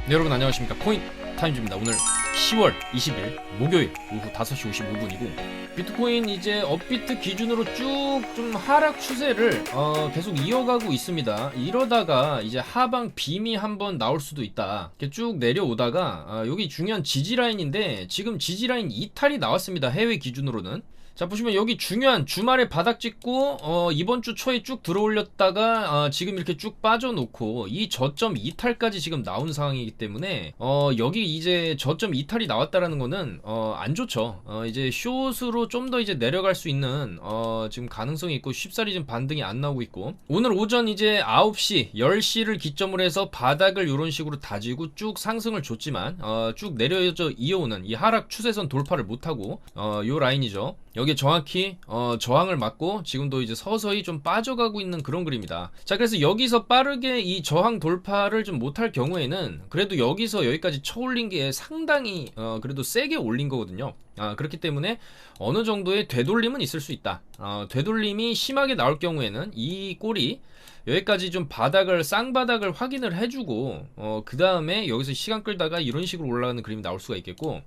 네, 여러분 안녕하십니까. 코인 타임즈입니다. 오늘 10월 20일 목요일 오후 5시 55분이고 비트코인 이제 업비트 기준으로 쭉 좀 하락 추세를 계속 이어가고 있습니다. 이러다가 이제 하방 빔이 한번 나올 수도 있다. 이렇게 쭉 내려오다가 여기 중요한 지지라인인데 지금 지지라인 이탈이 나왔습니다. 해외 기준으로는. 자, 보시면 여기 중요한 주말에 바닥 찍고 이번 주 초에 쭉 들어올렸다가 지금 이렇게 쭉 빠져놓고 이 저점 이탈까지 지금 나온 상황이기 때문에 여기 이제 저점 이탈이 나왔다라는 거는 안 좋죠. 이제 숏으로 좀 더 이제 내려갈 수 있는 지금 가능성이 있고 쉽사리 지금 반등이 안 나오고 있고, 오늘 오전 이제 9시 10시를 기점으로 해서 바닥을 이런 식으로 다지고 쭉 상승을 줬지만 쭉 내려져 이어오는 이 하락 추세선 돌파를 못하고 요 라인이죠. 여기에 정확히 저항을 맞고 지금도 이제 서서히 좀 빠져가고 있는 그런 그림이다. 자, 그래서 여기서 빠르게 이 저항 돌파를 좀 못할 경우에는 그래도 여기서 여기까지 쳐올린 게 상당히 그래도 세게 올린 거거든요. 그렇기 때문에 어느 정도의 되돌림은 있을 수 있다. 되돌림이 심하게 나올 경우에는 이 꼴이 여기까지 좀 바닥을 쌍바닥을 확인을 해주고 그 다음에 여기서 시간 끌다가 이런 식으로 올라가는 그림이 나올 수가 있겠고,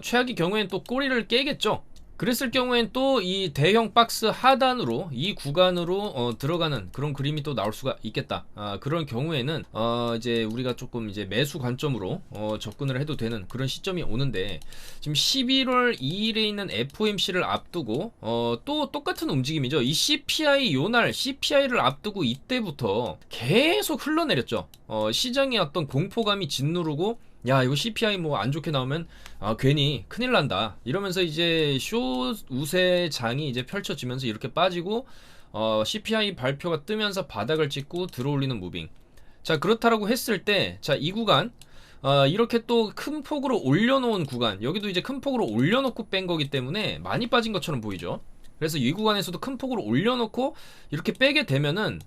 최악의 경우에는 또 꼬리를 깨겠죠. 그랬을 경우엔 또 이 대형 박스 하단으로 이 구간으로 들어가는 그런 그림이 또 나올 수가 있겠다. 그런 경우에는 이제 우리가 조금 이제 매수 관점으로 접근을 해도 되는 그런 시점이 오는데, 지금 11월 2일에 있는 FOMC를 앞두고 또 똑같은 움직임이죠. 이 CPI 요날 CPI를 앞두고 이때부터 계속 흘러내렸죠. 시장의 어떤 공포감이 짓누르고, 야, 이거 CPI 뭐 안 좋게 나오면 괜히 큰일 난다 이러면서 이제 숏 우세장이 이제 펼쳐지면서 이렇게 빠지고 CPI 발표가 뜨면서 바닥을 찍고 들어올리는 무빙. 자, 그렇다라고 했을 때, 자, 이 구간 이렇게 또 큰 폭으로 올려놓은 구간, 여기도 이제 큰 폭으로 올려놓고 뺀 거기 때문에 많이 빠진 것처럼 보이죠. 그래서 이 구간에서도 큰 폭으로 올려놓고 이렇게 빼게 되면은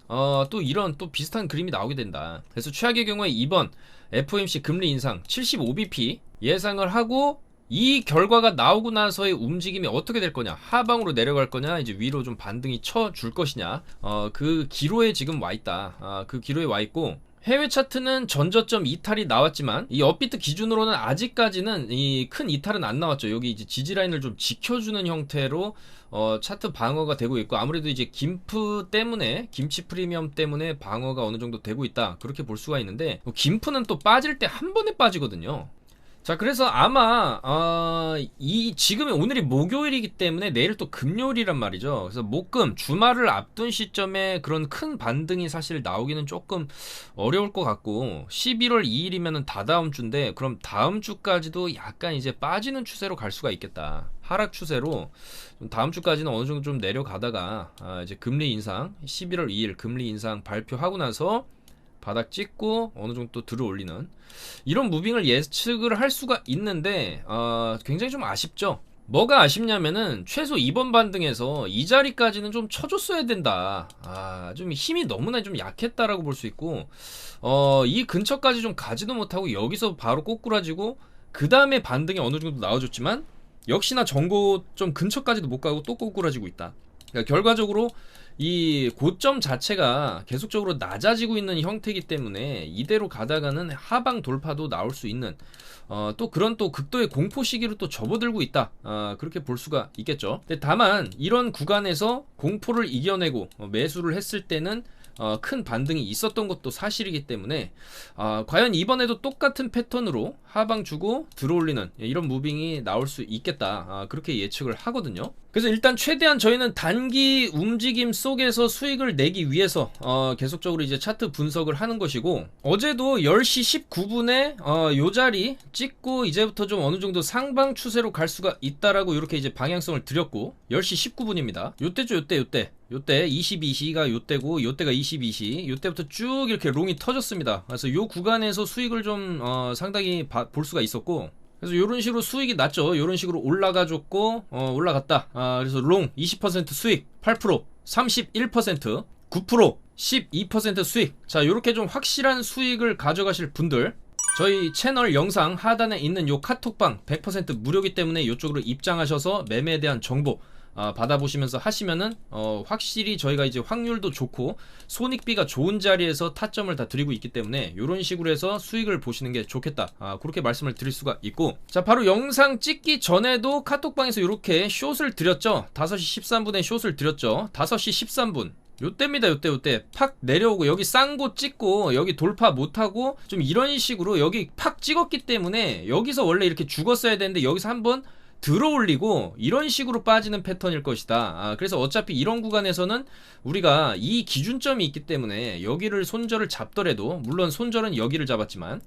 또 이런 또 비슷한 그림이 나오게 된다. 그래서 최악의 경우에 이번 FOMC 금리 인상 75bp 예상을 하고, 이 결과가 나오고 나서의 움직임이 어떻게 될 거냐, 하방으로 내려갈 거냐, 이제 위로 좀 반등이 쳐줄 것이냐, 그 기로에 지금 와 있다. 그 기로에 와 있고, 해외 차트는 전저점 이탈이 나왔지만 이 업비트 기준으로는 아직까지는 이 큰 이탈은 안 나왔죠. 여기 이제 지지라인을 좀 지켜주는 형태로 차트 방어가 되고 있고, 아무래도 이제 김프 때문에, 김치 프리미엄 때문에 방어가 어느 정도 되고 있다, 그렇게 볼 수가 있는데, 김프는 또 빠질 때 한 번에 빠지거든요. 자, 그래서 아마 지금이 오늘이 목요일이기 때문에 내일 또 금요일이란 말이죠. 그래서 목금 주말을 앞둔 시점에 그런 큰 반등이 사실 나오기는 조금 어려울 것 같고, 11월 2일이면은 다다음 주인데, 그럼 다음 주까지도 약간 이제 빠지는 추세로 갈 수가 있겠다. 하락 추세로 좀 다음 주까지는 어느 정도 좀 내려가다가 이제 금리 인상 11월 2일 금리 인상 발표하고 나서 바닥 찍고 어느 정도 또 들어 올리는 이런 무빙을 예측을 할 수가 있는데, 굉장히 좀 아쉽죠. 뭐가 아쉽냐면은 최소 이번 반등에서 이 자리까지는 좀 쳐줬어야 된다. 좀 힘이 너무나 좀 약했다라고 볼 수 있고, 이 근처까지 좀 가지도 못하고 여기서 바로 꼬꾸라지고 그 다음에 반등이 어느 정도 나와줬지만 역시나 전고 좀 근처까지도 못 가고 또 꼬꾸라지고 있다. 그러니까 결과적으로 이 고점 자체가 계속적으로 낮아지고 있는 형태이기 때문에 이대로 가다가는 하방 돌파도 나올 수 있는 또 그런 또 극도의 공포 시기로 또 접어들고 있다, 그렇게 볼 수가 있겠죠. 근데 다만 이런 구간에서 공포를 이겨내고 매수를 했을 때는 큰 반등이 있었던 것도 사실이기 때문에 과연 이번에도 똑같은 패턴으로 하방 주고 들어올리는 이런 무빙이 나올 수 있겠다, 그렇게 예측을 하거든요. 그래서 일단 최대한 저희는 단기 움직임 속에서 수익을 내기 위해서 계속적으로 이제 차트 분석을 하는 것이고, 어제도 10시 19분에 요 자리 찍고 이제부터 좀 어느 정도 상방 추세로 갈 수가 있다라고 이렇게 이제 방향성을 드렸고, 10시 19분입니다. 요때죠, 요때 22시가 요때고, 요때가 22시, 요때부터 쭉 이렇게 롱이 터졌습니다. 그래서 요 구간에서 수익을 좀 상당히 볼 수가 있었고, 그래서 이런 식으로 수익이 났죠. 이런 식으로 올라가줬고 올라갔다. 그래서 롱 20% 수익, 8%, 31%, 9%, 12% 수익. 자, 이렇게 좀 확실한 수익을 가져가실 분들, 저희 채널 영상 하단에 있는 요 카톡방 100% 무료이기 때문에 이쪽으로 입장하셔서 매매에 대한 정보 받아보시면서 하시면은 확실히 저희가 이제 확률도 좋고 손익비가 좋은 자리에서 타점을 다 드리고 있기 때문에 이런 식으로 해서 수익을 보시는 게 좋겠다, 그렇게 말씀을 드릴 수가 있고, 자 바로 영상 찍기 전에도 카톡방에서 이렇게 숏을 드렸죠. 5시 13분에 숏을 드렸죠. 5시 13분 요때입니다. 요때 팍 내려오고 여기 싼 곳 찍고 여기 돌파 못하고 좀 이런 식으로 여기 팍 찍었기 때문에 여기서 원래 이렇게 죽었어야 되는데 여기서 한번 들어올리고 이런 식으로 빠지는 패턴일 것이다. 그래서 어차피 이런 구간에서는 우리가 이 기준점이 있기 때문에 여기를 손절을 잡더라도, 물론 손절은 여기를 잡았지만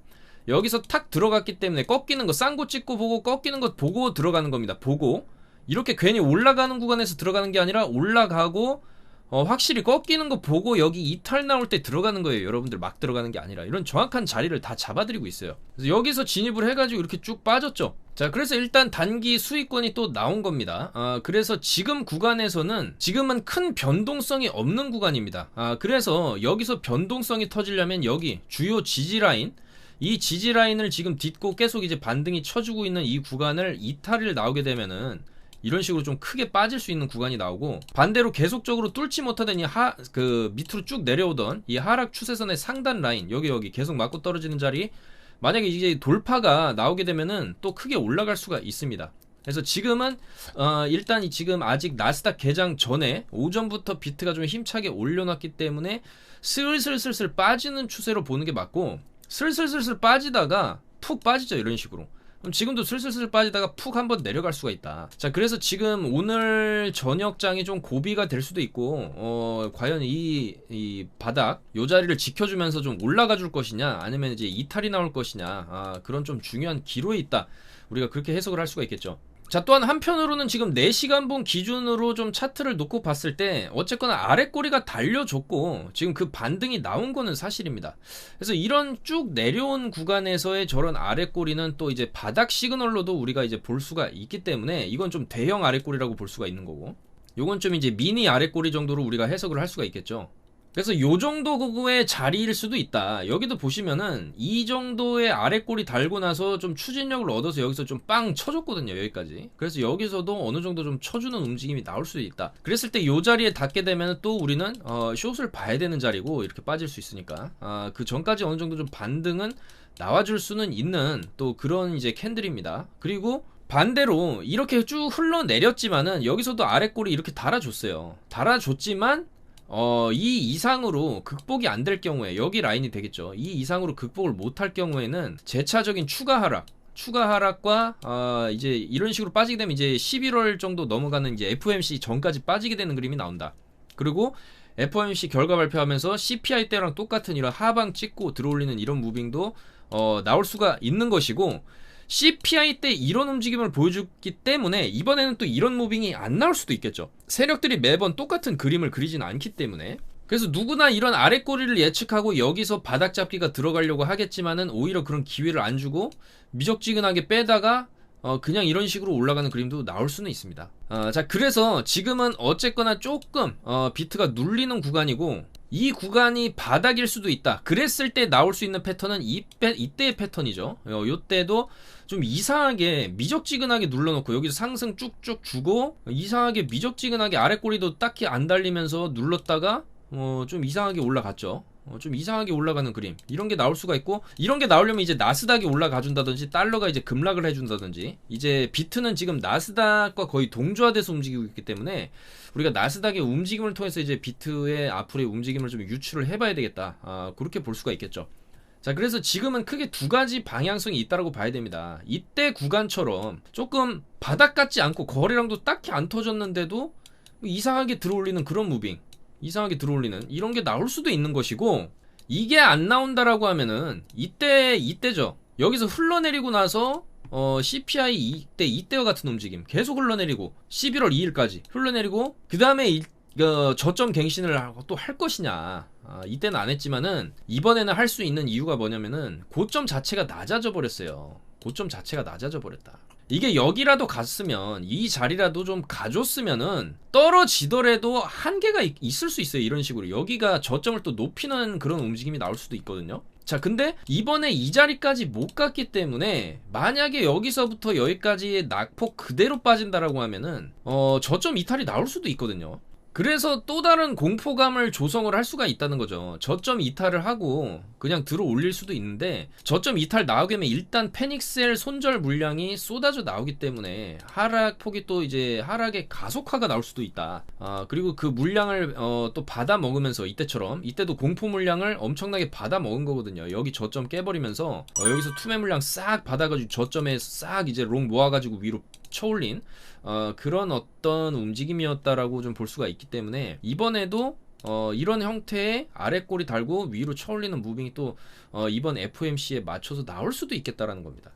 여기서 탁 들어갔기 때문에 꺾이는 거 싼 곳 찍고 보고 꺾이는 것 보고 들어가는 겁니다. 보고 이렇게 괜히 올라가는 구간에서 들어가는 게 아니라 올라가고 확실히 꺾이는 거 보고 여기 이탈 나올 때 들어가는 거예요. 여러분들 막 들어가는 게 아니라 이런 정확한 자리를 다 잡아드리고 있어요. 그래서 여기서 진입을 해가지고 이렇게 쭉 빠졌죠. 자, 그래서 일단 단기 수익권이 또 나온 겁니다. 그래서 지금 구간에서는 지금은 큰 변동성이 없는 구간입니다. 그래서 여기서 변동성이 터지려면 여기 주요 지지라인, 이 지지라인을 지금 딛고 계속 이제 반등이 쳐주고 있는 이 구간을 이탈을 나오게 되면은 이런 식으로 좀 크게 빠질 수 있는 구간이 나오고, 반대로 계속적으로 뚫지 못하던 밑으로 쭉 내려오던 이 하락 추세선의 상단 라인, 여기 계속 맞고 떨어지는 자리, 만약에 이제 돌파가 나오게 되면은 또 크게 올라갈 수가 있습니다. 그래서 지금은 일단 지금 아직 나스닥 개장 전에 오전부터 비트가 좀 힘차게 올려놨기 때문에 슬슬 빠지는 추세로 보는 게 맞고, 슬슬 빠지다가 푹 빠지죠. 이런 식으로. 그럼 지금도 슬슬 빠지다가 푹 한번 내려갈 수가 있다. 자, 그래서 지금 오늘 저녁장이 좀 고비가 될 수도 있고, 과연 이 바닥 요 자리를 지켜주면서 좀 올라가 줄 것이냐, 아니면 이제 이탈이 나올 것이냐, 그런 좀 중요한 기로에 있다. 우리가 그렇게 해석을 할 수가 있겠죠. 자, 또한 한편으로는 지금 4시간분 기준으로 좀 차트를 놓고 봤을 때 어쨌거나 아래 꼬리가 달려줬고 지금 그 반등이 나온 거는 사실입니다. 그래서 이런 쭉 내려온 구간에서의 저런 아래 꼬리는 또 이제 바닥 시그널로도 우리가 이제 볼 수가 있기 때문에 이건 좀 대형 아래 꼬리라고 볼 수가 있는 거고, 요건 좀 이제 미니 아래 꼬리 정도로 우리가 해석을 할 수가 있겠죠. 그래서 요 정도의 자리일 수도 있다. 여기도 보시면은 이 정도의 아래 꼬리 달고 나서 좀 추진력을 얻어서 여기서 좀 빵 쳐줬거든요. 여기까지. 그래서 여기서도 어느 정도 좀 쳐주는 움직임이 나올 수도 있다. 그랬을 때 요 자리에 닿게 되면 또 우리는 숏을 봐야 되는 자리고, 이렇게 빠질 수 있으니까 그 전까지 어느 정도 좀 반등은 나와줄 수는 있는 또 그런 이제 캔들입니다. 그리고 반대로 이렇게 쭉 흘러내렸지만은 여기서도 아래 꼬리 이렇게 달아줬어요. 달아줬지만 이 이상으로 극복이 안 될 경우에, 여기 라인이 되겠죠. 이 이상으로 극복을 못할 경우에는 재차적인 추가 하락과 이제 이런 식으로 빠지게 되면 이제 11월 정도 넘어가는 이제 FOMC 전까지 빠지게 되는 그림이 나온다. 그리고 FOMC 결과 발표하면서 CPI 때랑 똑같은 이런 하방 찍고 들어올리는 이런 무빙도 나올 수가 있는 것이고, CPI 때 이런 움직임을 보여줬기 때문에 이번에는 또 이런 무빙이 안 나올 수도 있겠죠. 세력들이 매번 똑같은 그림을 그리진 않기 때문에. 그래서 누구나 이런 아래 꼬리를 예측하고 여기서 바닥 잡기가 들어가려고 하겠지만은 오히려 그런 기회를 안 주고 미적지근하게 빼다가 그냥 이런 식으로 올라가는 그림도 나올 수는 있습니다. 자, 그래서 지금은 어쨌거나 조금 비트가 눌리는 구간이고, 이 구간이 바닥일 수도 있다. 그랬을 때 나올 수 있는 패턴은 이때의 패턴이죠. 요때도 좀 이상하게 미적지근하게 눌러놓고 여기서 상승 쭉쭉 주고 이상하게 미적지근하게 아래 꼬리도 딱히 안 달리면서 눌렀다가 좀 이상하게 올라갔죠. 좀 이상하게 올라가는 그림, 이런 게 나올 수가 있고, 이런 게 나오려면 이제 나스닥이 올라가 준다든지 달러가 이제 급락을 해준다든지, 이제 비트는 지금 나스닥과 거의 동조화돼서 움직이고 있기 때문에 우리가 나스닥의 움직임을 통해서 이제 비트의 앞으로의 움직임을 좀 유추를 해봐야 되겠다. 그렇게 볼 수가 있겠죠. 자, 그래서 지금은 크게 두 가지 방향성이 있다라고 봐야 됩니다. 이때 구간처럼 조금 바닥 같지 않고 거래량도 딱히 안 터졌는데도 이상하게 들어올리는 그런 무빙, 이상하게 들어올리는 이런 게 나올 수도 있는 것이고, 이게 안 나온다라고 하면은 이때죠. 여기서 흘러내리고 나서 CPI 이때와 같은 움직임 계속 흘러내리고 11월 2일까지 흘러내리고, 그 다음에 저점 갱신을 또 할 것이냐, 이때는 안 했지만은 이번에는 할 수 있는 이유가 뭐냐면은 고점 자체가 낮아져 버렸어요. 고점 자체가 낮아져 버렸다. 이게 여기라도 갔으면, 이 자리라도 좀 가줬으면은 떨어지더라도 한계가 있을 수 있어요. 이런 식으로 여기가 저점을 또 높이는 그런 움직임이 나올 수도 있거든요. 자, 근데 이번에 이 자리까지 못 갔기 때문에 만약에 여기서부터 여기까지의 낙폭 그대로 빠진다라고 하면은 저점 이탈이 나올 수도 있거든요. 그래서 또 다른 공포감을 조성을 할 수가 있다는 거죠. 저점 이탈을 하고 그냥 들어 올릴 수도 있는데, 저점 이탈 나오게 되면 일단 패닉셀 손절 물량이 쏟아져 나오기 때문에 하락폭이 또 이제 하락의 가속화가 나올 수도 있다. 그리고 그 물량을 또 받아 먹으면서, 이때처럼 이때도 공포 물량을 엄청나게 받아 먹은 거거든요. 여기 저점 깨버리면서 여기서 투매 물량 싹 받아가지고 저점에 싹 이제 롱 모아가지고 위로 쳐올린 그런 어떤 움직임이었다라고 좀 볼 수가 있기 때문에, 이번에도 이런 형태의 아래 꼬리 달고 위로 쳐올리는 무빙이 또 이번 FOMC에 맞춰서 나올 수도 있겠다라는 겁니다.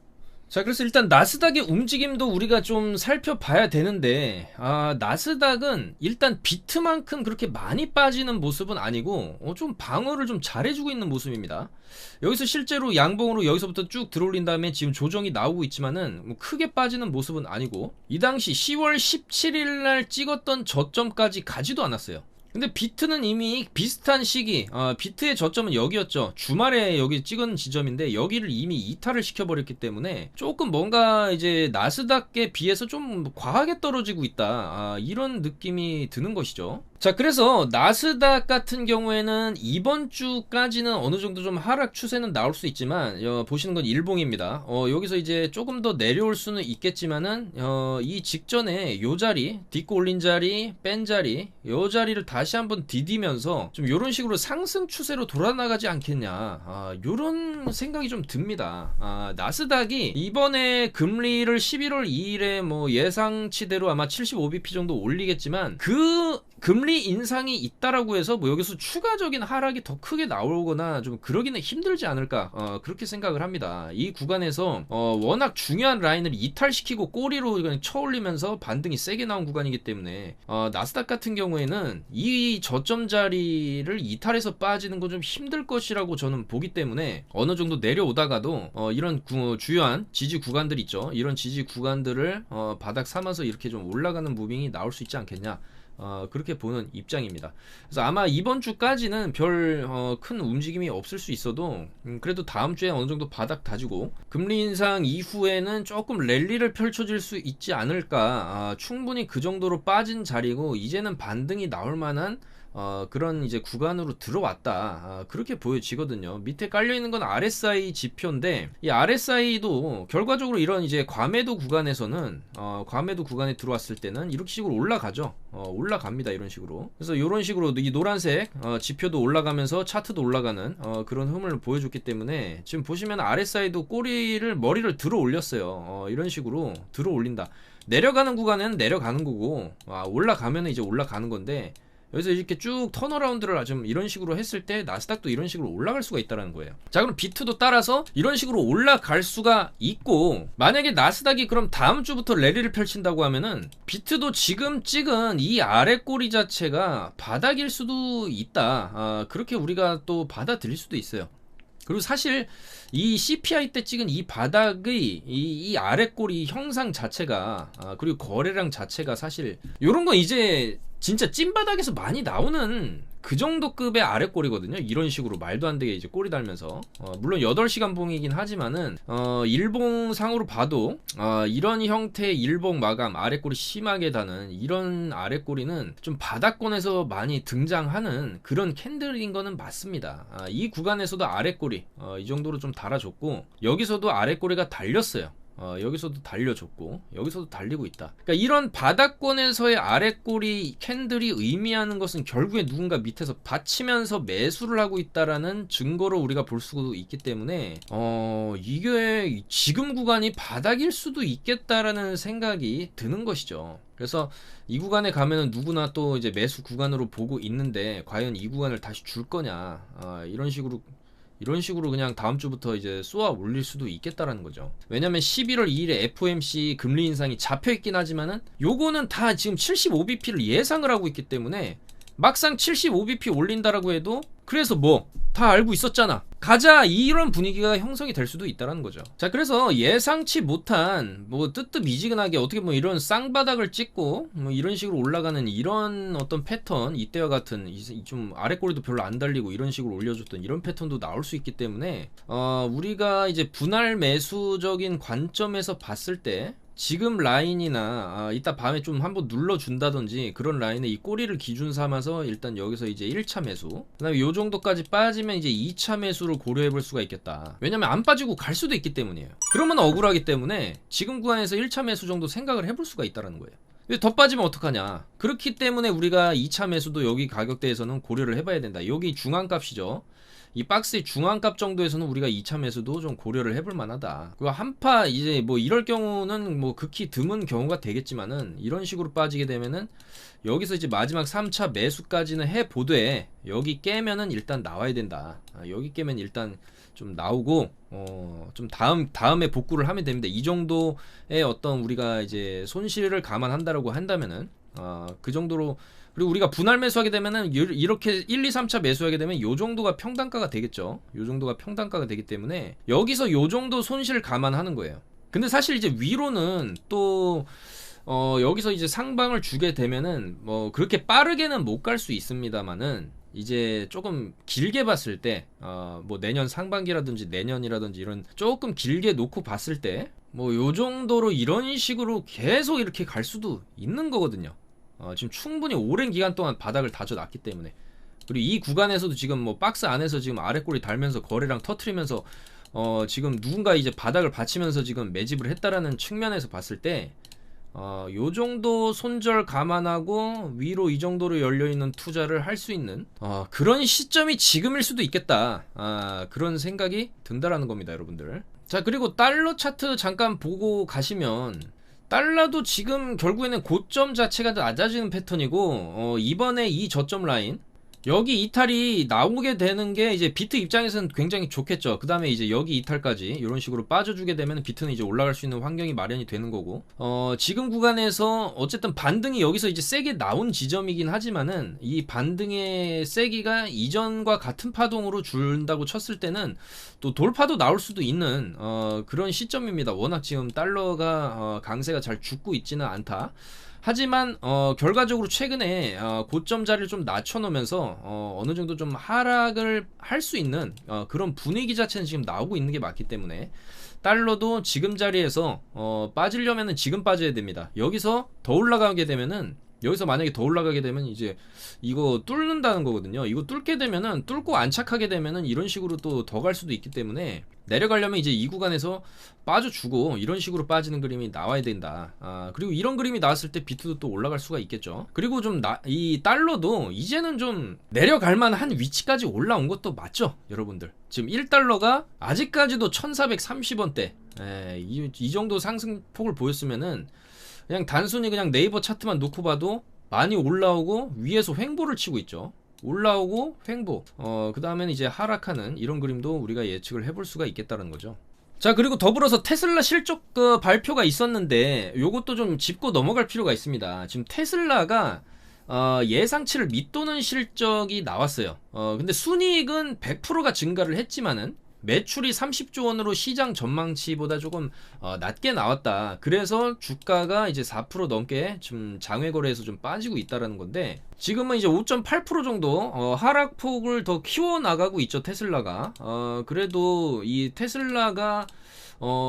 자, 그래서 일단 나스닥의 움직임도 우리가 좀 살펴봐야 되는데, 나스닥은 일단 비트만큼 그렇게 많이 빠지는 모습은 아니고 좀 방어를 좀 잘해주고 있는 모습입니다. 여기서 실제로 양봉으로 여기서부터 쭉 들어올린 다음에 지금 조정이 나오고 있지만은 뭐 크게 빠지는 모습은 아니고, 이 당시 10월 17일 날 찍었던 저점까지 가지도 않았어요. 근데 비트는 이미 비슷한 시기, 비트의 저점은 여기였죠. 주말에 여기 찍은 지점인데 여기를 이미 이탈을 시켜버렸기 때문에 조금 뭔가 이제 나스닥에 비해서 좀 과하게 떨어지고 있다, 이런 느낌이 드는 것이죠. 자, 그래서 나스닥 같은 경우에는 이번 주까지는 어느 정도 좀 하락 추세는 나올 수 있지만, 보시는 건 일봉입니다. 여기서 이제 조금 더 내려올 수는 있겠지만은 이 직전에 요 자리, 딛고 올린 자리, 뺀 자리, 요 자리를 다시 한번 디디면서 좀 요런 식으로 상승 추세로 돌아나가지 않겠냐, 요런 생각이 좀 듭니다. 나스닥이 이번에 금리를 11월 2일에 뭐 예상치대로 아마 75bp 정도 올리겠지만, 그 금리 인상이 있다라고 해서 뭐 여기서 추가적인 하락이 더 크게 나오거나 좀 그러기는 힘들지 않을까, 그렇게 생각을 합니다. 이 구간에서 워낙 중요한 라인을 이탈시키고 꼬리로 그냥 쳐올리면서 반등이 세게 나온 구간이기 때문에 나스닥 같은 경우에는 이 저점 자리를 이탈해서 빠지는 건 좀 힘들 것이라고 저는 보기 때문에, 어느 정도 내려오다가도 이런 주요한 지지 구간들 있죠. 이런 지지 구간들을 바닥 삼아서 이렇게 좀 올라가는 무빙이 나올 수 있지 않겠냐, 그렇게 보는 입장입니다. 그래서 아마 이번 주까지는 별 큰 움직임이 없을 수 있어도, 그래도 다음 주에 어느 정도 바닥 다지고 금리 인상 이후에는 조금 랠리를 펼쳐질 수 있지 않을까, 충분히 그 정도로 빠진 자리고 이제는 반등이 나올 만한 그런 이제 구간으로 들어왔다, 그렇게 보여지거든요. 밑에 깔려있는 건 RSI 지표인데, 이 RSI도 결과적으로 이런 이제 과매도 구간에서는 과매도 구간에 들어왔을 때는 이렇게 식으로 올라가죠. 올라갑니다, 이런 식으로. 그래서 이런 식으로 이 노란색 지표도 올라가면서 차트도 올라가는 그런 흐름을 보여줬기 때문에, 지금 보시면 RSI도 머리를 들어 올렸어요. 이런 식으로 들어 올린다. 내려가는 구간에는 내려가는 거고, 올라가면 이제 올라가는 건데, 여기서 이렇게 쭉 턴어라운드를 좀 이런 식으로 했을 때 나스닥도 이런 식으로 올라갈 수가 있다는 거예요. 자, 그럼 비트도 따라서 이런 식으로 올라갈 수가 있고, 만약에 나스닥이 그럼 다음 주부터 랠리를 펼친다고 하면은 비트도 지금 찍은 이 아래 꼬리 자체가 바닥일 수도 있다, 그렇게 우리가 또 받아들일 수도 있어요. 그리고 사실 이 CPI 때 찍은 이 바닥의 이 아래 꼬리 형상 자체가, 그리고 거래량 자체가 사실 요런 건 이제 진짜 찐바닥에서 많이 나오는 그 정도 급의 아래 꼬리거든요. 이런 식으로 말도 안 되게 이제 꼬리 달면서, 물론 8시간 봉이긴 하지만은 일봉상으로 봐도 이런 형태의 일봉 마감 아래 꼬리 심하게 다는 이런 아래 꼬리는 좀 바닥권에서 많이 등장하는 그런 캔들인 거는 맞습니다. 이 구간에서도 아래 꼬리 이 정도로 좀 달아줬고, 여기서도 아래 꼬리가 달렸어요. 여기서도 달려줬고 여기서도 달리고 있다. 그러니까 이런 바닥권에서의 아랫꼬리 캔들이 의미하는 것은 결국에 누군가 밑에서 받치면서 매수를 하고 있다라는 증거로 우리가 볼 수도 있기 때문에 이게 지금 구간이 바닥일 수도 있겠다라는 생각이 드는 것이죠. 그래서 이 구간에 가면은 누구나 또 이제 매수 구간으로 보고 있는데, 과연 이 구간을 다시 줄 거냐, 이런 식으로 그냥 다음 주부터 이제 쏘아 올릴 수도 있겠다라는 거죠. 왜냐면 11월 2일에 FOMC 금리 인상이 잡혀 있긴 하지만은 요거는 다 지금 75bp를 예상을 하고 있기 때문에, 막상 75bp 올린다라고 해도 그래서 뭐 다 알고 있었잖아, 가자 이런 분위기가 형성이 될 수도 있다는 거죠. 자, 그래서 예상치 못한 뭐 뜨뜻미지근하게 어떻게 뭐 이런 쌍바닥을 찍고 뭐 이런 식으로 올라가는 이런 어떤 패턴, 이때와 같은 좀 아랫꼬리도 별로 안 달리고 이런 식으로 올려줬던 이런 패턴도 나올 수 있기 때문에 우리가 이제 분할 매수적인 관점에서 봤을 때 지금 라인이나 이따 밤에 좀 한번 눌러준다든지 그런 라인에 이 꼬리를 기준 삼아서 일단 여기서 이제 1차 매수, 그 다음에 요 정도까지 빠지면 이제 2차 매수를 고려해 볼 수가 있겠다. 왜냐면 안 빠지고 갈 수도 있기 때문이에요. 그러면 억울하기 때문에 지금 구간에서 1차 매수 정도 생각을 해볼 수가 있다는 거예요. 더 빠지면 어떡하냐. 그렇기 때문에 우리가 2차 매수도 여기 가격대에서는 고려를 해봐야 된다. 여기 중앙값이죠. 이 박스의 중앙값 정도에서는 우리가 2차 매수도 좀 고려를 해볼 만하다. 그리고 한파 이제 뭐 이럴 경우는 뭐 극히 드문 경우가 되겠지만은 이런 식으로 빠지게 되면은 여기서 이제 마지막 3차 매수까지는 해보되 여기 깨면은 일단 나와야 된다. 여기 깨면 일단 좀 나오고 좀 다음에 복구를 하면 됩니다. 이 정도의 어떤 우리가 이제 손실을 감안한다라고 한다면은 그 정도로. 그리고 우리가 분할 매수하게 되면은 이렇게 1, 2, 3차 매수하게 되면 요 정도가 평단가가 되겠죠. 요 정도가 평단가가 되기 때문에 여기서 요 정도 손실을 감안하는 거예요. 근데 사실 이제 위로는 또 여기서 이제 상방을 주게 되면은 뭐 그렇게 빠르게는 못 갈 수 있습니다만은 이제 조금 길게 봤을 때 뭐 내년 상반기라든지 내년이라든지 이런 조금 길게 놓고 봤을 때 뭐 요 정도로 이런 식으로 계속 이렇게 갈 수도 있는 거거든요. 지금 충분히 오랜 기간 동안 바닥을 다져놨기 때문에. 그리고 이 구간에서도 지금 뭐 박스 안에서 지금 아랫골이 달면서 거래량 터트리면서 지금 누군가 이제 바닥을 받치면서 지금 매집을 했다라는 측면에서 봤을 때 요 정도 손절 감안하고 위로 이 정도로 열려있는 투자를 할 수 있는 그런 시점이 지금일 수도 있겠다. 그런 생각이 든다라는 겁니다, 여러분들. 자, 그리고 달러 차트 잠깐 보고 가시면 달러도 지금 결국에는 고점 자체가 낮아지는 패턴이고 이번에 이 저점 라인 여기 이탈이 나오게 되는 게 이제 비트 입장에서는 굉장히 좋겠죠. 그 다음에 이제 여기 이탈까지 이런 식으로 빠져주게 되면 비트는 이제 올라갈 수 있는 환경이 마련이 되는 거고 지금 구간에서 어쨌든 반등이 여기서 이제 세게 나온 지점이긴 하지만은 이 반등의 세기가 이전과 같은 파동으로 준다고 쳤을 때는 또 돌파도 나올 수도 있는 그런 시점입니다. 워낙 지금 달러가 강세가 잘 죽고 있지는 않다. 하지만 결과적으로 최근에 고점 자리를 좀 낮춰놓으면서 어느 정도 좀 하락을 할 수 있는 그런 분위기 자체는 지금 나오고 있는 게 맞기 때문에 달러도 지금 자리에서 빠지려면은 지금 빠져야 됩니다. 여기서 더 올라가게 되면은 여기서 만약에 더 올라가게 되면 이제 이거 뚫는다는 거거든요. 이거 뚫게 되면은 뚫고 안착하게 되면은 이런 식으로 또 더 갈 수도 있기 때문에 내려가려면 이제 이 구간에서 빠져주고 이런 식으로 빠지는 그림이 나와야 된다. 그리고 이런 그림이 나왔을 때 비트도 또 올라갈 수가 있겠죠. 그리고 좀 이 달러도 이제는 좀 내려갈 만한 위치까지 올라온 것도 맞죠, 여러분들. 지금 1달러가 아직까지도 1430원대 이 정도 상승폭을 보였으면은 그냥 단순히 그냥 네이버 차트만 놓고 봐도 많이 올라오고 위에서 횡보를 치고 있죠. 올라오고 횡보 그 다음에는 이제 하락하는 이런 그림도 우리가 예측을 해볼 수가 있겠다는 거죠. 자, 그리고 더불어서 테슬라 실적 발표가 있었는데 요것도 좀 짚고 넘어갈 필요가 있습니다. 지금 테슬라가 예상치를 밑도는 실적이 나왔어요. 근데 순이익은 100%가 증가를 했지만은 매출이 30조 원으로 시장 전망치보다 조금 낮게 나왔다. 그래서 주가가 이제 4% 넘게 좀 장외 거래에서 좀 빠지고 있다라는 건데 지금은 이제 5.8% 정도 하락폭을 더 키워 나가고 있죠, 테슬라가. 그래도 이 테슬라가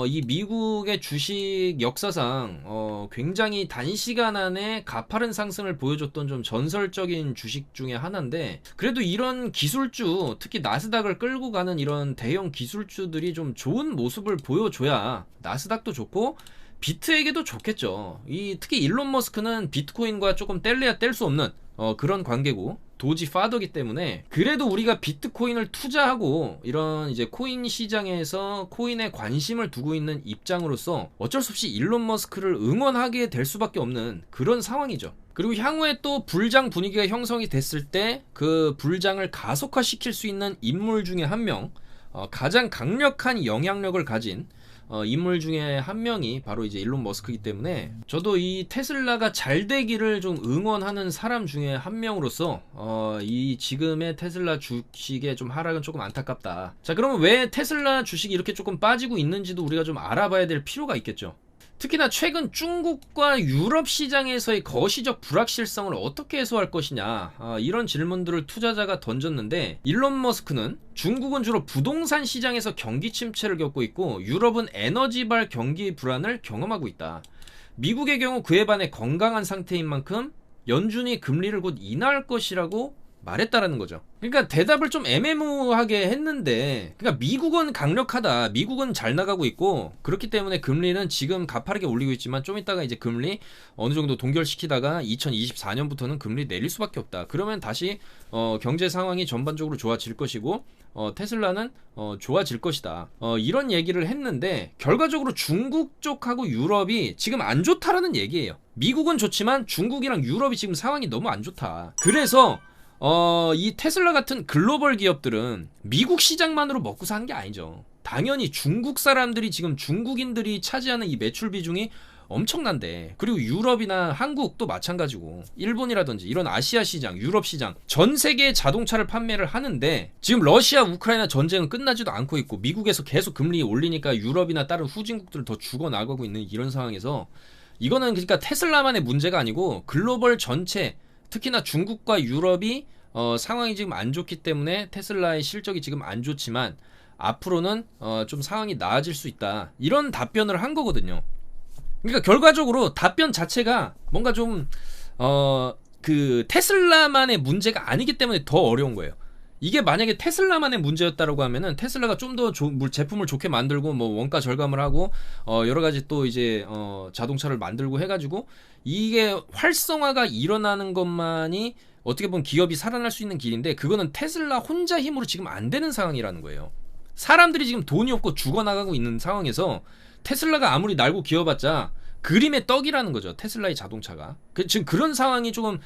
이 미국의 주식 역사상 굉장히 단시간 안에 가파른 상승을 보여줬던 좀 전설적인 주식 중에 하나인데 그래도 이런 기술주, 특히 나스닥을 끌고 가는 이런 대형 기술주들이 좀 좋은 모습을 보여줘야 나스닥도 좋고 비트에게도 좋겠죠. 특히 일론 머스크는 비트코인과 조금 뗄래야 뗄 수 없는 그런 관계고 도지 파더기 때문에 그래도 우리가 비트코인을 투자하고 이런 이제 코인 시장에서 코인에 관심을 두고 있는 입장으로서 어쩔 수 없이 일론 머스크를 응원하게 될 수밖에 없는 그런 상황이죠. 그리고 향후에 또 불장 분위기가 형성이 됐을 때 그 불장을 가속화시킬 수 있는 인물 중에 한 명, 가장 강력한 영향력을 가진 인물 중에 한 명이 바로 이제 일론 머스크이기 때문에 저도 이 테슬라가 잘 되기를 좀 응원하는 사람 중에 한 명으로서 이 지금의 테슬라 주식의 좀 하락은 조금 안타깝다. 자, 그러면 왜 테슬라 주식이 이렇게 조금 빠지고 있는지도 우리가 좀 알아봐야 될 필요가 있겠죠. 특히나 최근 중국과 유럽 시장에서의 거시적 불확실성을 어떻게 해소할 것이냐, 이런 질문들을 투자자가 던졌는데, 일론 머스크는 중국은 주로 부동산 시장에서 경기 침체를 겪고 있고 유럽은 에너지발 경기 불안을 경험하고 있다. 미국의 경우 그에 반해 건강한 상태인 만큼 연준이 금리를 곧 인하할 것이라고 말했다라는 거죠. 그러니까 대답을 좀 애매모호하게 했는데, 그러니까 미국은 강력하다, 미국은 잘 나가고 있고 그렇기 때문에 금리는 지금 가파르게 올리고 있지만 좀 이따가 이제 금리 어느 정도 동결시키다가 2024년부터는 금리 내릴 수밖에 없다. 그러면 다시 경제 상황이 전반적으로 좋아질 것이고 테슬라는 좋아질 것이다. 이런 얘기를 했는데 결과적으로 중국 쪽하고 유럽이 지금 안 좋다라는 얘기예요. 미국은 좋지만 중국이랑 유럽이 지금 상황이 너무 안 좋다. 그래서 이 테슬라 같은 글로벌 기업들은 미국 시장만으로 먹고 사는 게 아니죠. 당연히 중국 사람들이 지금 중국인들이 차지하는 이 매출 비중이 엄청난데, 그리고 유럽이나 한국도 마찬가지고 일본이라든지 이런 아시아 시장, 유럽 시장 전 세계의 자동차를 판매를 하는데 지금 러시아 우크라이나 전쟁은 끝나지도 않고 있고 미국에서 계속 금리 올리니까 유럽이나 다른 후진국들을 더 죽어나가고 있는 이런 상황에서 이거는 그러니까 테슬라만의 문제가 아니고 글로벌 전체, 특히나 중국과 유럽이 상황이 지금 안 좋기 때문에 테슬라의 실적이 지금 안 좋지만 앞으로는 좀 상황이 나아질 수 있다, 이런 답변을 한 거거든요. 그러니까 결과적으로 답변 자체가 뭔가 좀 그 테슬라만의 문제가 아니기 때문에 더 어려운 거예요. 이게 만약에 테슬라만의 문제였다라고 하면은 테슬라가 좀 더 제품을 좋게 만들고 뭐 원가 절감을 하고 여러 가지 또 이제 자동차를 만들고 해가지고 이게 활성화가 일어나는 것만이 어떻게 보면 기업이 살아날 수 있는 길인데, 그거는 테슬라 혼자 힘으로 지금 안 되는 상황이라는 거예요. 사람들이 지금 돈이 없고 죽어나가고 있는 상황에서 테슬라가 아무리 날고 기어봤자 그림의 떡이라는 거죠, 테슬라의 자동차가. 지금 그런 상황이 조금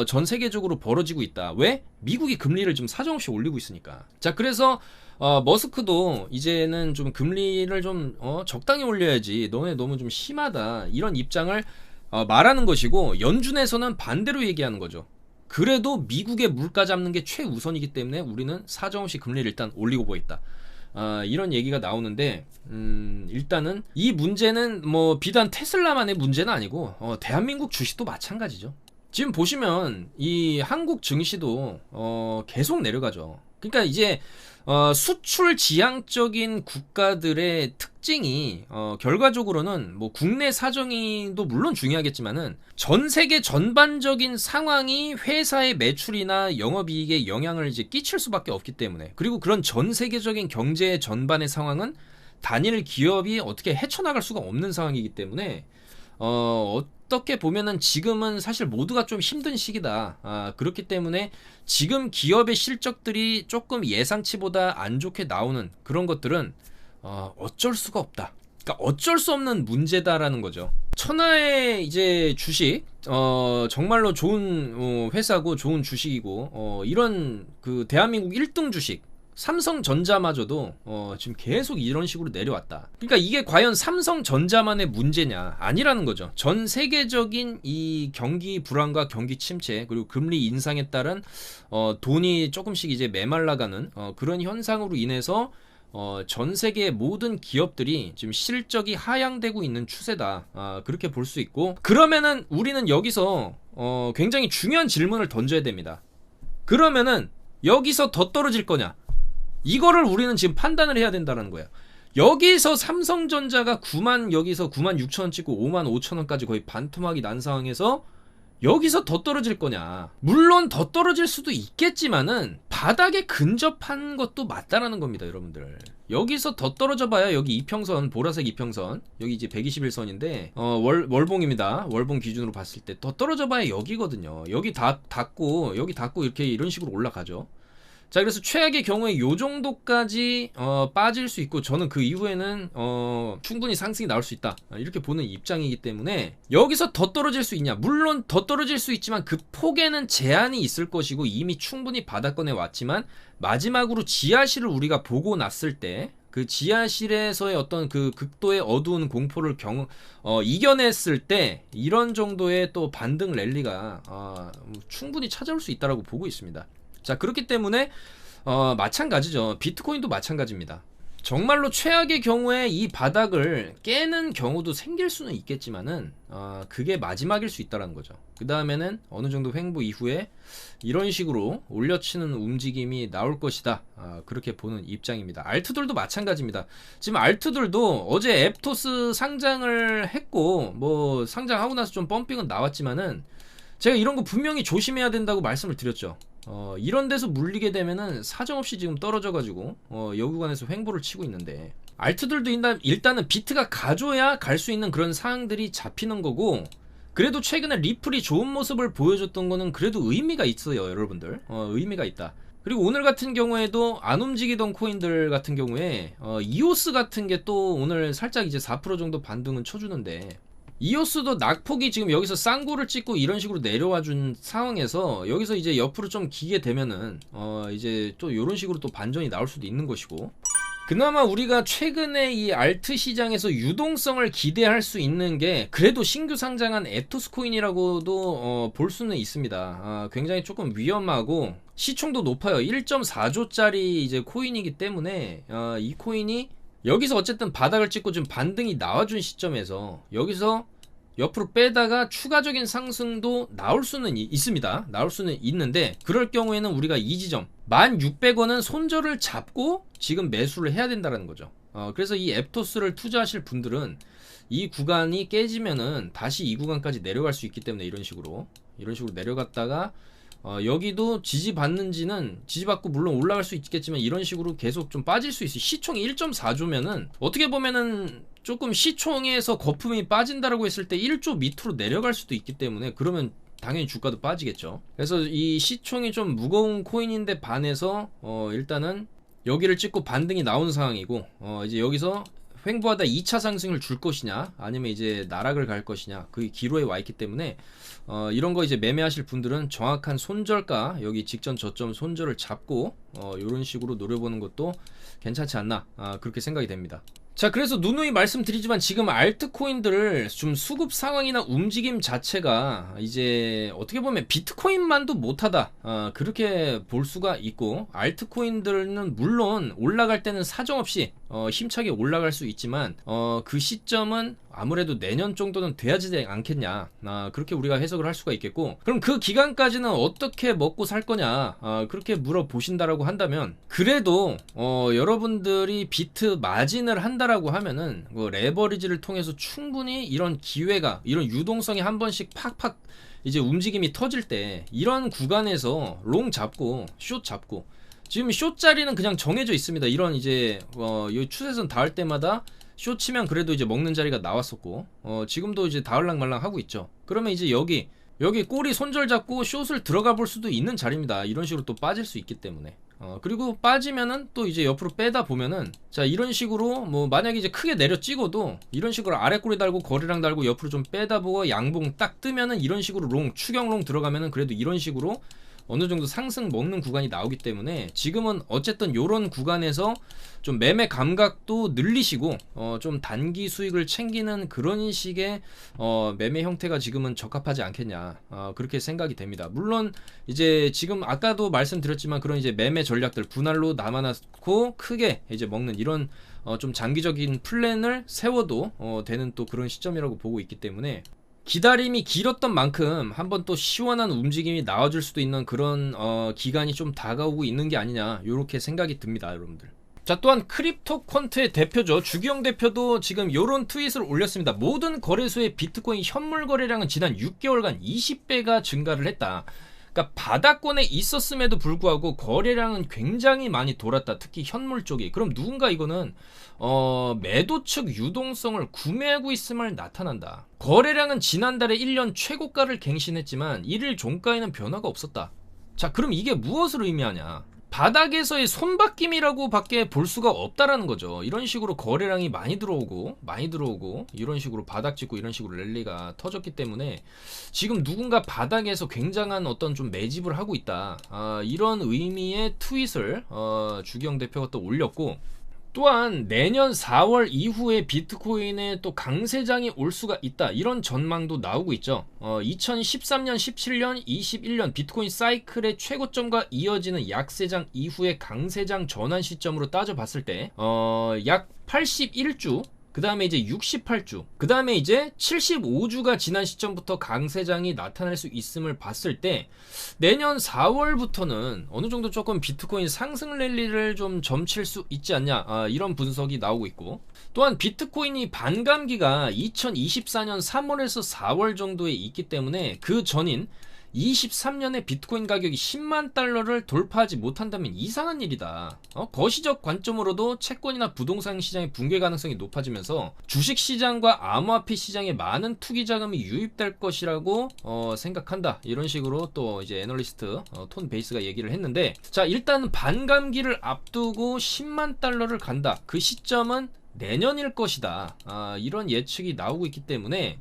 전 세계적으로 벌어지고 있다. 왜? 미국이 금리를 좀 사정없이 올리고 있으니까. 자, 그래서 머스크도 이제는 좀 금리를 좀 적당히 올려야지, 너네 너무 좀 심하다, 이런 입장을 말하는 것이고, 연준에서는 반대로 얘기하는 거죠. 그래도 미국의 물가 잡는 게 최우선이기 때문에 우리는 사정없이 금리를 일단 올리고 보겠다, 이런 얘기가 나오는데, 일단은 이 문제는 뭐 비단 테슬라만의 문제는 아니고 대한민국 주식도 마찬가지죠. 지금 보시면 이 한국 증시도 계속 내려가죠. 그러니까 이제 수출 지향적인 국가들의 특징이 결과적으로는 뭐 국내 사정이도 물론 중요하겠지만은 전 세계 전반적인 상황이 회사의 매출이나 영업이익에 영향을 이제 끼칠 수밖에 없기 때문에, 그리고 그런 전 세계적인 경제 전반의 상황은 단일 기업이 어떻게 헤쳐나갈 수가 없는 상황이기 때문에 어떻게 보면은 지금은 사실 모두가 좀 힘든 시기다. 그렇기 때문에 지금 기업의 실적들이 조금 예상치보다 안 좋게 나오는 그런 것들은 어쩔 수가 없다. 그러니까 어쩔 수 없는 문제다라는 거죠. 천하의 이제 주식, 정말로 좋은 회사고 좋은 주식이고 이런 그 대한민국 1등 주식 삼성전자마저도 지금 계속 이런 식으로 내려왔다. 그러니까 이게 과연 삼성전자만의 문제냐? 아니라는 거죠. 전 세계적인 이 경기 불안과 경기 침체, 그리고 금리 인상에 따른 돈이 조금씩 이제 메말라가는 그런 현상으로 인해서 전 세계의 모든 기업들이 지금 실적이 하향되고 있는 추세다, 그렇게 볼 수 있고, 그러면은 우리는 여기서 굉장히 중요한 질문을 던져야 됩니다. 그러면은 여기서 더 떨어질 거냐? 이거를 우리는 지금 판단을 해야 된다는 거예요. 여기서 삼성전자가 여기서 9만 6천 원 찍고 5만 5천 원까지 거의 반토막이 난 상황에서 여기서 더 떨어질 거냐? 물론 더 떨어질 수도 있겠지만은 바닥에 근접한 것도 맞다라는 겁니다, 여러분들. 여기서 더 떨어져 봐야 여기 이평선, 보라색 이평선, 여기 이제 121선인데 월봉입니다. 월봉 기준으로 봤을 때 더 떨어져 봐야 여기거든요. 여기 닫고 이렇게 이런 식으로 올라가죠. 자, 그래서 최악의 경우에 요 정도까지 빠질 수 있고, 저는 그 이후에는 충분히 상승이 나올 수 있다, 이렇게 보는 입장이기 때문에 여기서 더 떨어질 수 있냐? 물론 더 떨어질 수 있지만 그 폭에는 제한이 있을 것이고 이미 충분히 바닥권에 왔지만 마지막으로 지하실을 우리가 보고 났을 때 그 지하실에서의 어떤 그 극도의 어두운 공포를 이겨냈을 때 이런 정도의 또 반등 랠리가 충분히 찾아올 수 있다라고 보고 있습니다. 자, 그렇기 때문에 마찬가지죠. 비트코인도 마찬가지입니다. 정말로 최악의 경우에 이 바닥을 깨는 경우도 생길 수는 있겠지만은 그게 마지막일 수 있다는 거죠. 그 다음에는 어느 정도 횡보 이후에 이런 식으로 올려치는 움직임이 나올 것이다, 그렇게 보는 입장입니다. 알트들도 마찬가지입니다. 지금 알트들도 어제 앱토스 상장을 했고 뭐 상장하고 나서 좀 펌핑은 나왔지만은 제가 이런 거 분명히 조심해야 된다고 말씀을 드렸죠. 이런 데서 물리게 되면은 사정없이 지금 떨어져가지고 여기 구간에서 횡보를 치고 있는데, 알트들도 일단은 비트가 가줘야 갈 수 있는 그런 사항들이 잡히는 거고, 그래도 최근에 리플이 좋은 모습을 보여줬던 거는 그래도 의미가 있어요, 여러분들. 의미가 있다. 그리고 오늘 같은 경우에도 안 움직이던 코인들 같은 경우에 이오스 같은 게 또 오늘 살짝 이제 4% 정도 반등은 쳐주는데, 이오스도 낙폭이 지금 여기서 쌍고를 찍고 이런 식으로 내려와 준 상황에서 여기서 이제 옆으로 좀 기게 되면은 이제 또 이런 식으로 또 반전이 나올 수도 있는 것이고, 그나마 우리가 최근에 이 알트 시장에서 유동성을 기대할 수 있는 게 그래도 신규 상장한 에토스 코인이라고도 볼 수는 있습니다. 굉장히 조금 위험하고 시총도 높아요. 1.4조짜리 이제 코인이기 때문에 이 코인이 여기서 어쨌든 바닥을 찍고 좀 반등이 나와준 시점에서 여기서 옆으로 빼다가 추가적인 상승도 나올 수는 있습니다. 나올 수는 있는데, 그럴 경우에는 우리가 이 지점 1600원은 손절을 잡고 지금 매수를 해야 된다는 거죠. 그래서 이 앱토스를 투자하실 분들은 이 구간이 깨지면은 다시 이 구간까지 내려갈 수 있기 때문에 이런 식으로 내려갔다가 여기도 지지받는지는 지지받고 물론 올라갈 수 있겠지만 이런 식으로 계속 좀 빠질 수 있어요. 시총이 1.4조면은 어떻게 보면은 조금 시총에서 거품이 빠진다라고 했을 때 1조 밑으로 내려갈 수도 있기 때문에, 그러면 당연히 주가도 빠지겠죠. 그래서 이 시총이 좀 무거운 코인인데 반해서 일단은 여기를 찍고 반등이 나온 상황이고, 이제 여기서 횡보하다 2차 상승을 줄 것이냐 아니면 이제 나락을 갈 것이냐, 그 기로에 와 있기 때문에 이런 거 이제 매매하실 분들은 정확한 손절가, 여기 직전 저점 손절을 잡고 이런 식으로 노려보는 것도 괜찮지 않나, 그렇게 생각이 됩니다. 자, 그래서 누누이 말씀드리지만 지금 알트코인들을 좀 수급 상황이나 움직임 자체가 이제 어떻게 보면 비트코인만도 못하다, 그렇게 볼 수가 있고, 알트코인들은 물론 올라갈 때는 사정없이 힘차게 올라갈 수 있지만 그 시점은 아무래도 내년 정도는 돼야지 않겠냐, 그렇게 우리가 해석을 할 수가 있겠고, 그럼 그 기간까지는 어떻게 먹고 살 거냐, 그렇게 물어보신다라고 한다면, 그래도 여러분들이 비트 마진을 한다라고 하면은 레버리지를 통해서 충분히 이런 기회가, 이런 유동성이 한 번씩 팍팍 이제 움직임이 터질 때 이런 구간에서 롱 잡고 숏 잡고, 지금 숏 자리는 그냥 정해져 있습니다. 이런 이제 이 추세선 닿을 때마다 숏 치면 그래도 이제 먹는 자리가 나왔었고, 지금도 이제 닿을랑 말랑 하고 있죠. 그러면 이제 여기 꼬리 손절 잡고 숏을 들어가 볼 수도 있는 자리입니다. 이런 식으로 또 빠질 수 있기 때문에. 그리고 빠지면은 또 이제 옆으로 빼다 보면은, 자, 이런 식으로 뭐 만약에 이제 크게 내려 찍어도 이런 식으로 아래 꼬리 달고 거래량 달고 옆으로 좀 빼다 보고 양봉 딱 뜨면은 이런 식으로 추경롱 들어가면은 그래도 이런 식으로 어느 정도 상승 먹는 구간이 나오기 때문에, 지금은 어쨌든 요런 구간에서 좀 매매 감각도 늘리시고 좀 단기 수익을 챙기는 그런 식의 매매 형태가 지금은 적합하지 않겠냐, 그렇게 생각이 됩니다. 물론 이제 지금 아까도 말씀드렸지만 그런 이제 매매 전략들 분할로 남아놓고 크게 이제 먹는 이런 좀 장기적인 플랜을 세워도 되는 또 그런 시점이라고 보고 있기 때문에, 기다림이 길었던 만큼 한번 또 시원한 움직임이 나와줄 수도 있는 그런 기간이 좀 다가오고 있는 게 아니냐, 이렇게 생각이 듭니다, 여러분들. 자, 또한 크립토 퀀트의 대표죠, 주기영 대표도 지금 요런 트윗을 올렸습니다. 모든 거래소의 비트코인 현물 거래량은 지난 6개월간 20배가 증가를 했다. 그러니까 바닥권에 있었음에도 불구하고 거래량은 굉장히 많이 돌았다, 특히 현물 쪽이. 그럼 누군가 이거는 매도 측 유동성을 구매하고 있음을 나타난다. 거래량은 지난달에 1년 최고가를 갱신했지만 1일 종가에는 변화가 없었다. 자, 그럼 이게 무엇을 의미하냐? 바닥에서의 손바뀜이라고 밖에 볼 수가 없다라는 거죠. 이런 식으로 거래량이 많이 들어오고 이런 식으로 바닥 찍고 이런 식으로 랠리가 터졌기 때문에 지금 누군가 바닥에서 굉장한 어떤 좀 매집을 하고 있다, 이런 의미의 트윗을 주기영 대표가 또 올렸고, 또한 내년 4월 이후에 비트코인에 또 강세장이 올 수가 있다, 이런 전망도 나오고 있죠. 2013년, 17년, 21년 비트코인 사이클의 최고점과 이어지는 약세장 이후의 강세장 전환 시점으로 따져봤을 때 약 81주, 그 다음에 이제 68주, 그 다음에 이제 75주가 지난 시점부터 강세장이 나타날 수 있음을 봤을 때 내년 4월부터는 어느 정도 조금 비트코인 상승 랠리를 좀 점칠 수 있지 않냐, 이런 분석이 나오고 있고, 또한 비트코인이 반감기가 2024년 3월에서 4월 정도에 있기 때문에 그 전인 23년에 비트코인 가격이 10만 달러를 돌파하지 못한다면 이상한 일이다. 거시적 관점으로도 채권이나 부동산 시장의 붕괴 가능성이 높아지면서 주식시장과 암호화폐 시장에 많은 투기 자금이 유입될 것이라고 생각한다, 이런 식으로 또 이제 애널리스트 톤 베이스가 얘기를 했는데, 자, 일단 반감기를 앞두고 10만 달러를 간다, 그 시점은 내년일 것이다, 이런 예측이 나오고 있기 때문에,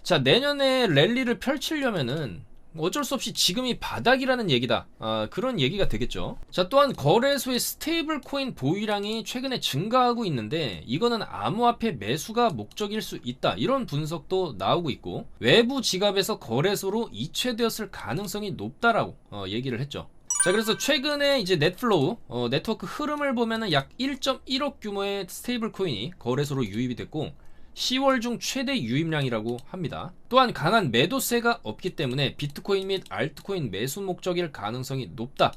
자, 내년에 랠리를 펼치려면은 어쩔 수 없이 지금이 바닥이라는 얘기다, 그런 얘기가 되겠죠. 자, 또한 거래소의 스테이블 코인 보유량이 최근에 증가하고 있는데 이거는 암호화폐 매수가 목적일 수 있다, 이런 분석도 나오고 있고, 외부 지갑에서 거래소로 이체되었을 가능성이 높다라고 얘기를 했죠. 자, 그래서 최근에 이제 넷플로우 네트워크 흐름을 보면은 약 1.1억 규모의 스테이블 코인이 거래소로 유입이 됐고 10월 중 최대 유입량이라고 합니다. 또한 강한 매도세가 없기 때문에 비트코인 및 알트코인 매수 목적일 가능성이 높다,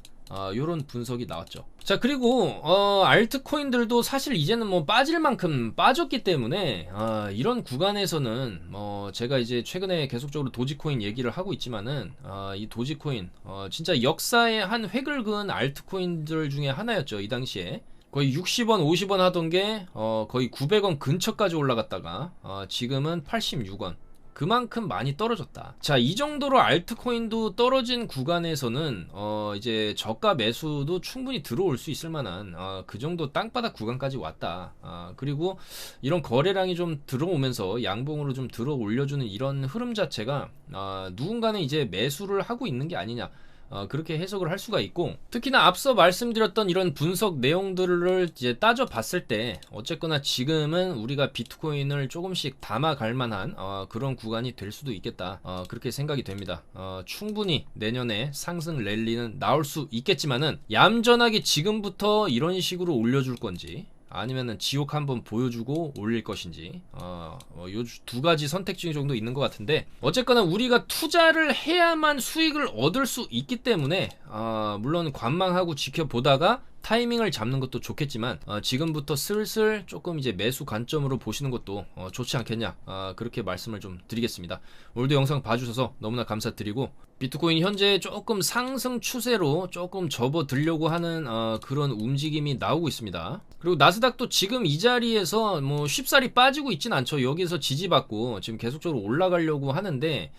요런 분석이 나왔죠. 자, 그리고 알트코인들도 사실 이제는 뭐 빠질 만큼 빠졌기 때문에 이런 구간에서는 제가 이제 최근에 계속적으로 도지코인 얘기를 하고 있지만은 이 도지코인 진짜 역사의 한 획을 그은 알트코인들 중에 하나였죠. 이 당시에 거의 60원, 50원 하던 게 거의 900원 근처까지 올라갔다가 지금은 86원. 그만큼 많이 떨어졌다. 자, 이 정도로 알트코인도 떨어진 구간에서는 이제 저가 매수도 충분히 들어올 수 있을 만한 그 정도 땅바닥 구간까지 왔다. 그리고 이런 거래량이 좀 들어오면서 양봉으로 좀 들어 올려주는 이런 흐름 자체가 누군가는 이제 매수를 하고 있는 게 아니냐, 그렇게 해석을 할 수가 있고, 특히나 앞서 말씀드렸던 이런 분석 내용들을 이제 따져봤을 때 어쨌거나 지금은 우리가 비트코인을 조금씩 담아갈 만한 그런 구간이 될 수도 있겠다, 그렇게 생각이 됩니다. 충분히 내년에 상승 랠리는 나올 수 있겠지만은 얌전하게 지금부터 이런 식으로 올려줄 건지 아니면은 지옥 한번 보여주고 올릴 것인지, 요 두 가지 선택 중에 정도 있는 것 같은데, 어쨌거나 우리가 투자를 해야만 수익을 얻을 수 있기 때문에 물론 관망하고 지켜보다가 타이밍을 잡는 것도 좋겠지만 지금부터 슬슬 조금 이제 매수 관점으로 보시는 것도 좋지 않겠냐, 그렇게 말씀을 좀 드리겠습니다. 오늘도 영상 봐주셔서 너무나 감사드리고, 비트코인 현재 조금 상승 추세로 조금 접어들려고 하는 그런 움직임이 나오고 있습니다. 그리고 나스닥도 지금 이 자리에서 뭐 쉽사리 빠지고 있진 않죠. 여기서 지지받고 지금 계속적으로 올라가려고 하는데,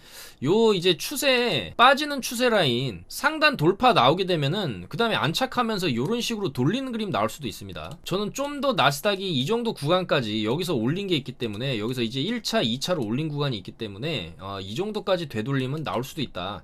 요 이제 추세, 빠지는 추세 라인 상단 돌파 나오게 되면은 그 다음에 안착하면서 요런 식으로 돌리는 그림 나올 수도 있습니다. 저는 좀 더 나스닥이 이 정도 구간까지 여기서 올린 게 있기 때문에, 여기서 이제 1차, 2차로 올린 구간이 있기 때문에 이 정도까지 되돌림은 나올 수도 있다,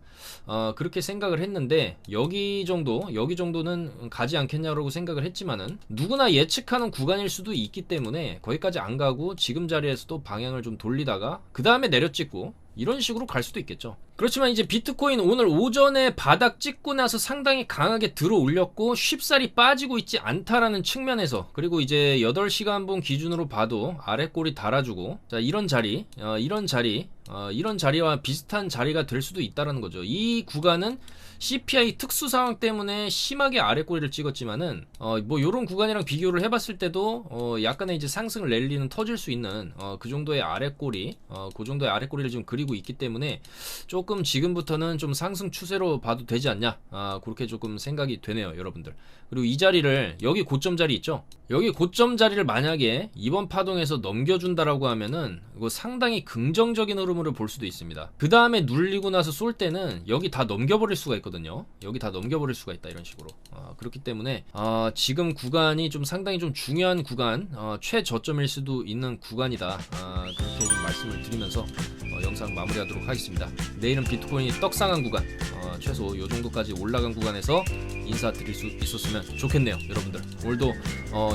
그렇게 생각을 했는데, 여기 정도는 가지 않겠냐라고 생각을 했지만은 누구나 예측하는 구간일 수도 있기 때문에 거기까지 안 가고 지금 자리에서도 방향을 좀 돌리다가 그 다음에 내려찍고 이런 식으로 갈 수도 있겠죠. 그렇지만 이제 비트코인 오늘 오전에 바닥 찍고 나서 상당히 강하게 들어 올렸고 쉽사리 빠지고 있지 않다라는 측면에서, 그리고 이제 8시간분 기준으로 봐도 아래 꼬리 달아주고, 자, 이런 자리와 비슷한 자리가 될 수도 있다라는 거죠. 이 구간은 CPI 특수 상황 때문에 심하게 아래 꼬리를 찍었지만은 뭐 요런 구간이랑 비교를 해봤을 때도 약간의 이제 상승 랠리는 터질 수 있는 그 정도의 아래 꼬리, 그 정도의 아래 꼬리를 지금 그리고 있기 때문에 조금 지금부터는 좀 상승 추세로 봐도 되지 않냐, 그렇게 조금 생각이 되네요, 여러분들. 그리고 이 자리를, 여기 고점 자리 있죠, 여기 고점 자리를 만약에 이번 파동에서 넘겨준다라고 하면은 이거 상당히 긍정적인 흐름으로 볼 수도 있습니다. 그 다음에 눌리고 나서 쏠 때는 여기 다 넘겨버릴 수가 있거든요. 있거든요. 여기 다 넘겨버릴 수가 있다 이런 식으로. 그렇기 때문에 지금 구간이 좀 상당히 좀 중요한 구간, 최저점일 수도 있는 구간이다. 그렇게 좀 말씀을 드리면서 영상 마무리하도록 하겠습니다. 내일은 비트코인이 떡상한 구간, 최소 요 정도까지 올라간 구간에서 인사드릴 수 있었으면 좋겠네요. 여러분들 오늘도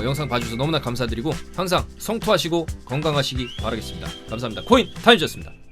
영상 봐주셔서 너무나 감사드리고 항상 성투하시고 건강하시기 바라겠습니다. 감사합니다. 코인 타임즈였습니다.